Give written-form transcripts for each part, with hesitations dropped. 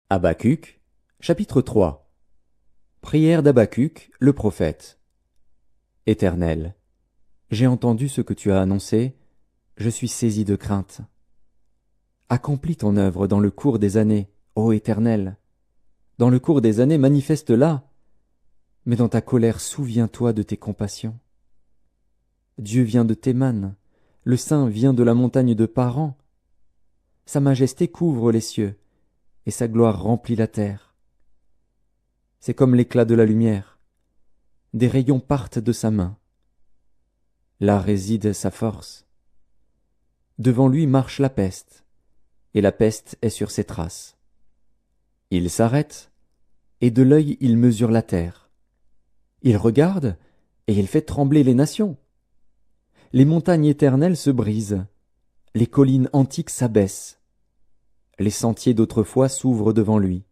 Habacuc, chapitre 3. Prière d'Habacuc, le prophète. Éternel, j'ai entendu ce que tu as annoncé, je suis saisi de crainte. Accomplis ton œuvre dans le cours des années, ô Éternel. Dans le cours des années, manifeste-la, mais dans ta colère, souviens-toi de tes compassions. Dieu vient de Théman, le Saint vient de la montagne de Paran. Sa majesté couvre les cieux, et sa gloire remplit la terre. C'est comme l'éclat de la lumière. Des rayons partent de sa main. Là réside sa force. Devant lui marche la peste, et la peste est sur ses traces. Il s'arrête, et de l'œil il mesure la terre. Il regarde, et il fait trembler les nations. Les montagnes éternelles se brisent, les collines antiques s'abaissent. Les sentiers d'autrefois s'ouvrent devant lui.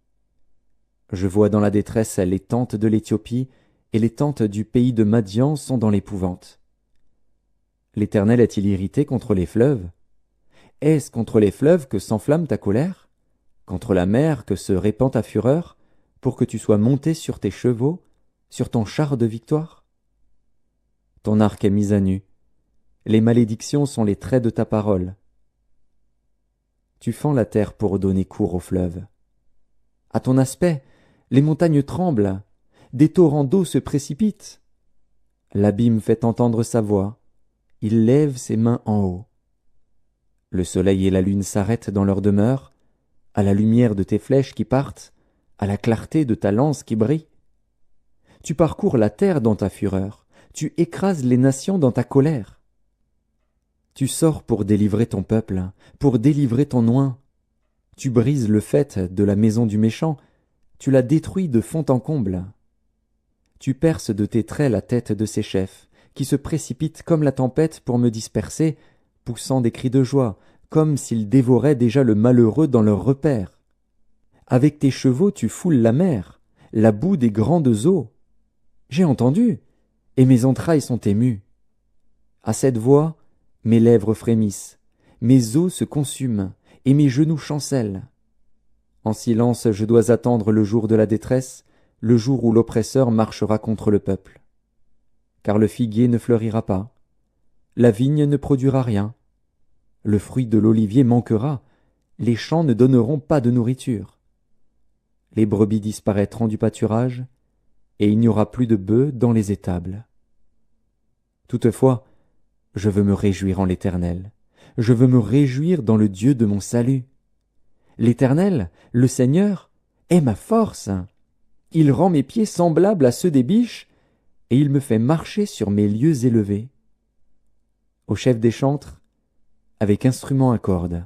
Je vois dans la détresse les tentes de l'Éthiopie, et les tentes du pays de Madian sont dans l'épouvante. L'Éternel est-il irrité contre les fleuves? Est-ce contre les fleuves que s'enflamme ta colère? Contre la mer que se répand ta fureur, pour que tu sois monté sur tes chevaux, sur ton char de victoire? Ton arc est mis à nu. Les malédictions sont les traits de ta parole. Tu fends la terre pour donner cours aux fleuves. À ton aspect, les montagnes tremblent, des torrents d'eau se précipitent. L'abîme fait entendre sa voix, il lève ses mains en haut. Le soleil et la lune s'arrêtent dans leur demeure, à la lumière de tes flèches qui partent, à la clarté de ta lance qui brille. Tu parcours la terre dans ta fureur, tu écrases les nations dans ta colère. Tu sors pour délivrer ton peuple, pour délivrer ton oint. Tu brises le faîte de la maison du méchant, tu la détruis de fond en comble. Tu perces de tes traits la tête de ses chefs, qui se précipitent comme la tempête pour me disperser, poussant des cris de joie, comme s'ils dévoraient déjà le malheureux dans leur repère. Avec tes chevaux tu foules la mer, la boue des grandes eaux. J'ai entendu, et mes entrailles sont émues. À cette voix, mes lèvres frémissent, mes os se consument, et mes genoux chancellent. En silence je dois attendre le jour de la détresse, le jour où l'oppresseur marchera contre le peuple. Car le figuier ne fleurira pas, la vigne ne produira rien, le fruit de l'olivier manquera, les champs ne donneront pas de nourriture. Les brebis disparaîtront du pâturage, et il n'y aura plus de bœufs dans les étables. Toutefois, je veux me réjouir en l'Éternel. Je veux me réjouir dans le Dieu de mon salut. L'Éternel, le Seigneur, est ma force. Il rend mes pieds semblables à ceux des biches, et il me fait marcher sur mes lieux élevés. Au chef des chantres, avec instrument à cordes.